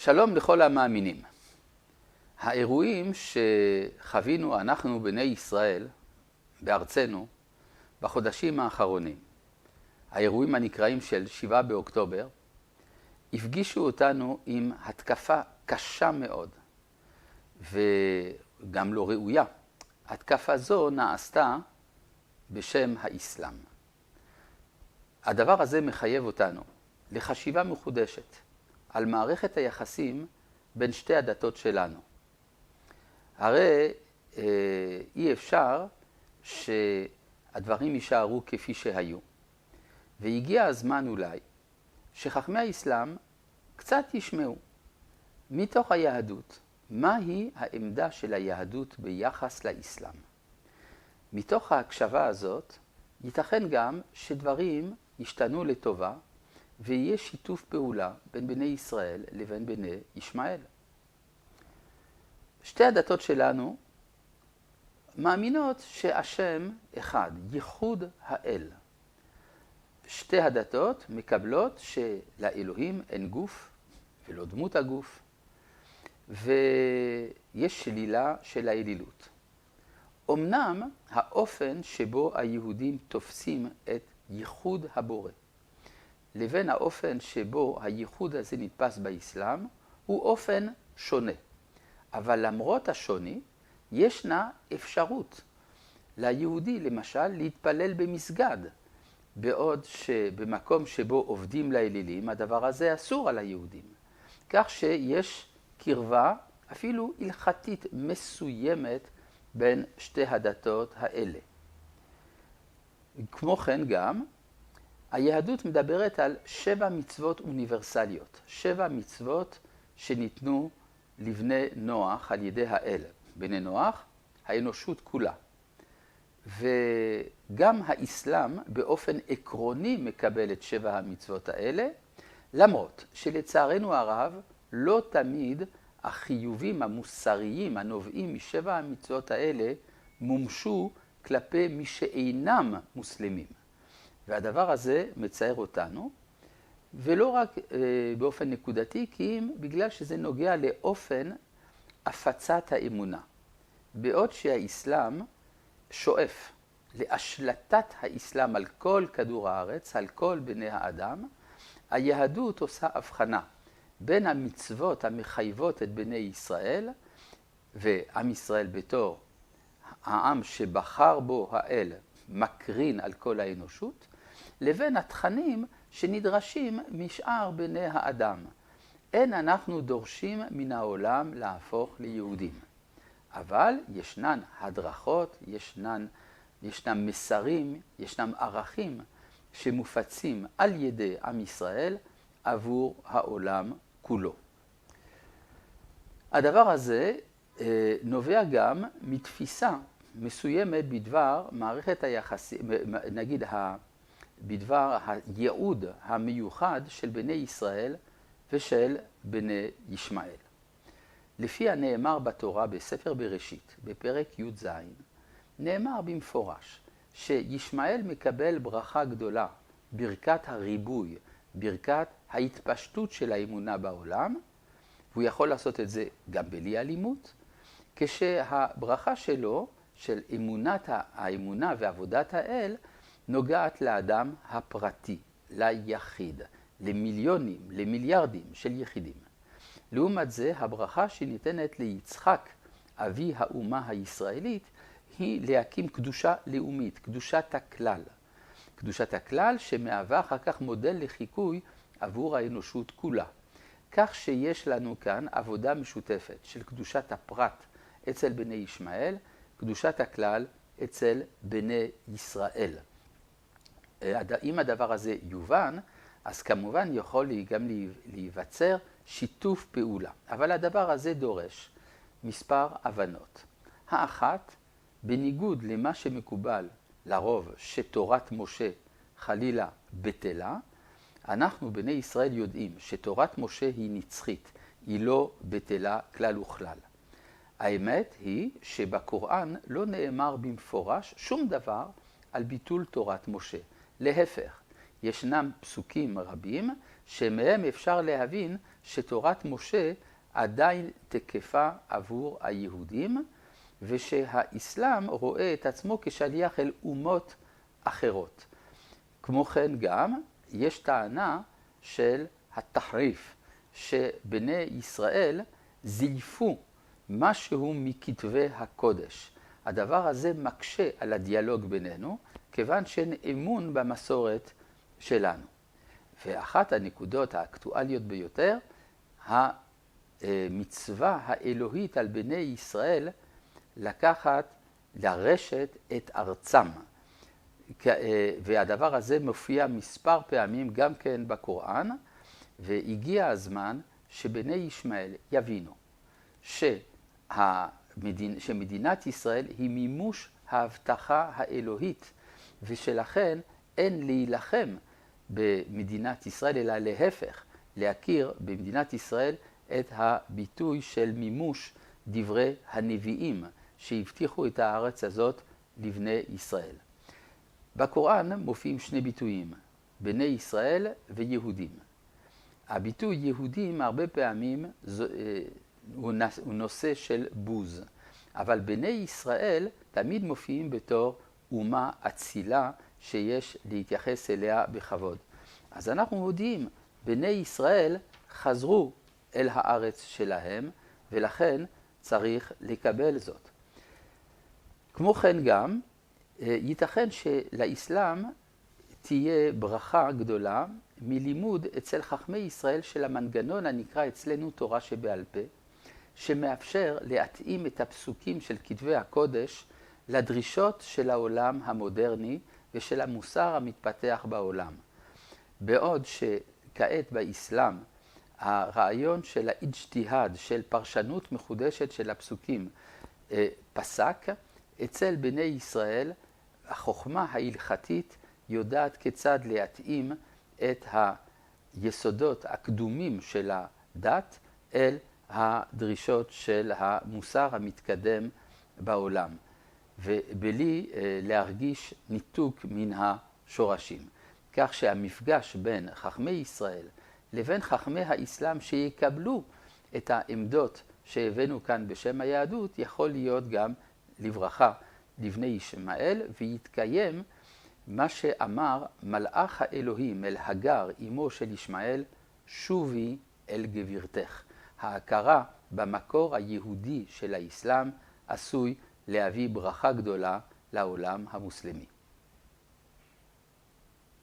שלום לכל המאמינים. האירועים שחווינו אנחנו בני ישראל בארצנו בחודשים האחרונים, האירועים הנקראים של 7 באוקטובר, הפגישו אותנו עם התקפה קשה מאוד וגם לא ראויה. התקפה זו נעשתה בשם האסלאם. הדבר הזה מחייב אותנו לחשיבה מחודשת על מערכת היחסים בין שתי הדתות שלנו. הרי אי אפשר שהדברים יישארו כפי שהיו. והגיע הזמן אולי שחכמי האסלאם קצת ישמעו מתוך היהדות מהי העמדה של היהדות ביחס לאסלאם. מתוך ההקשבה הזאת ייתכן גם שדברים ישתנו לטובה ויהיה שיתוף פעולה בין בני ישראל לבין בני ישמעאל. שתי הדתות שלנו מאמינות שהשם אחד, ייחוד האל. שתי הדתות מקבלות שלאלוהים אין גוף ולא דמות הגוף, ויש שלילה של האלילות. אמנם האופן שבו היהודים תופסים את ייחוד הבורא, לבין האופן שבו הייחוד הזה נתפס באסלאם, הוא אופן שונה. אבל למרות השוני, ישנה אפשרות ליהודי, למשל, להתפלל במסגד, בעוד שבמקום שבו עובדים לאלילים, הדבר הזה אסור על היהודים. כך שיש קרבה, אפילו הלכתית מסוימת, בין שתי הדתות האלה. כמו כן גם, היהדות מדברת על 7 מצוות אוניברסליות, 7 מצוות שניתנו לבני נוח על ידי האל. בני נוח, האנושות כולה. וגם האסלאם באופן עקרוני מקבל את 7 המצוות האלה, למרות שלצערנו הרב לא תמיד החיובים המוסריים הנובעים מ7 המצוות האלה מומשו כלפי מי שאינם מוסלמים. והדבר הזה מצער אותנו, ולא רק באופן נקודתי, כי אם בגלל שזה נוגע לאופן הפצת האמונה. בעוד שהאסלאם שואף להשלטת האסלאם על כל כדור הארץ, על כל בני האדם, היהדות עושה הבחנה בין המצוות המחייבות את בני ישראל, ועם ישראל בתור העם שבחר בו האל מקרין על כל האנושות, לבין התכנים שנדרשים משאר בני האדם. אין אנחנו דורשים מן העולם להפוך ליהודים. אבל ישנן הדרכות, ישנם מסרים, ישנם ערכים שמופצים על ידי עם ישראל עבור העולם כולו. הדבר הזה נובע גם מתפיסה מסוימת בדבר מערכת היחסים, נגיד בדבר הייעוד המיוחד של בני ישראל ושל בני ישמעאל. לפי הנאמר בתורה בספר בראשית, בפרק י"ז, נאמר במפורש שישמעאל מקבל ברכה גדולה, ברכת הריבוי, ברכת ההתפשטות של האמונה בעולם, והוא יכול לעשות את זה גם בלי אלימות, כשהברכה שלו, של האמונה ועבודת האל, נוגעת לאדם הפרטי, ליחיד, למיליונים, למיליארדים של יחידים. לעומת זה, הברכה שניתנת ליצחק, אבי האומה הישראלית, היא להקים קדושה לאומית, קדושת הכלל. קדושת הכלל שמהווה אחר כך מודל לחיקוי עבור האנושות כולה. כך שיש לנו כאן עבודה משותפת של קדושת הפרט אצל בני ישמעאל, קדושת הכלל אצל בני ישראל. אם הדבר הזה יובן, אז כמובן יכול גם להיווצר שיתוף פעולה. אבל הדבר הזה דורש מספר הבנות. האחת, בניגוד למה שמקובל לרוב שתורת משה חלילה בטלה, אנחנו בני ישראל יודעים שתורת משה היא נצחית, היא לא בטלה כלל וכלל. האמת היא שבקוראן לא נאמר במפורש שום דבר על ביטול תורת משה. להפך, ישנם פסוקים רבים שמהם אפשר להבין שתורת משה עדיין תקפה עבור היהודים, ושהאסלאם רואה את עצמו כשליח אל אומות אחרות. כמו כן גם יש טענה של התחריף, שבני ישראל זייפו משהו מכתבי הקודש. הדבר הזה מקשה על הדיאלוג בינינו, כיוון שאין אמון במסורת שלנו. ואחת הנקודות האקטואליות ביותר, המצווה האלוהית על בני ישראל לרשת את ארצם. והדבר הזה מופיע מספר פעמים גם כן בקוראן, והגיע הזמן שבני ישמעאל יבינו שמדינת ישראל היא מימוש ההבטחה האלוהית, ושלכן אין להילחם במדינת ישראל, אלא להפך, להכיר במדינת ישראל את הביטוי של מימוש דברי הנביאים שהבטיחו את הארץ הזאת לבני ישראל. בקוראן מופיעים שני ביטויים, בני ישראל ויהודים. הביטוי יהודים הרבה פעמים הוא נושא של בוז, אבל בני ישראל תמיד מופיעים בתור אומה אצילה שיש להתייחס אליה בכבוד. אז אנחנו יודעים, בני ישראל חזרו אל הארץ שלהם, ולכן צריך לקבל זאת. כמו כן גם, ייתכן שלאסלאם תהיה ברכה גדולה מלימוד אצל חכמי ישראל של המנגנון הנקרא אצלנו תורה שבעל פה, שמאפשר להתאים את הפסוקים של כתבי הקודש לדרישות של העולם המודרני ושל המוסר המתפתח בעולם. בעוד שכעת באסלאם הרעיון של האיג'תיהאד, של פרשנות מחודשת של הפסוקים, פסק, אצל בני ישראל החוכמה ההלכתית יודעת כיצד להתאים את היסודות הקדומים של הדת אל הדרישות של המוסר המתקדם בעולם, ובלי להרגיש ניתוק מן השורשים. כך שהמפגש בין חכמי ישראל לבין חכמי האסלאם שיקבלו את העמדות שהבאנו כאן בשם היהדות, יכול להיות גם לברכה לבני ישמעאל, ויתקיים מה שאמר מלאך האלוהים אל הגר, אמו של ישמעאל, שובי אל גבירתך. ההכרה במקור היהודי של האסלאם עשוי להביא ברכה גדולה לעולם המוסלמי.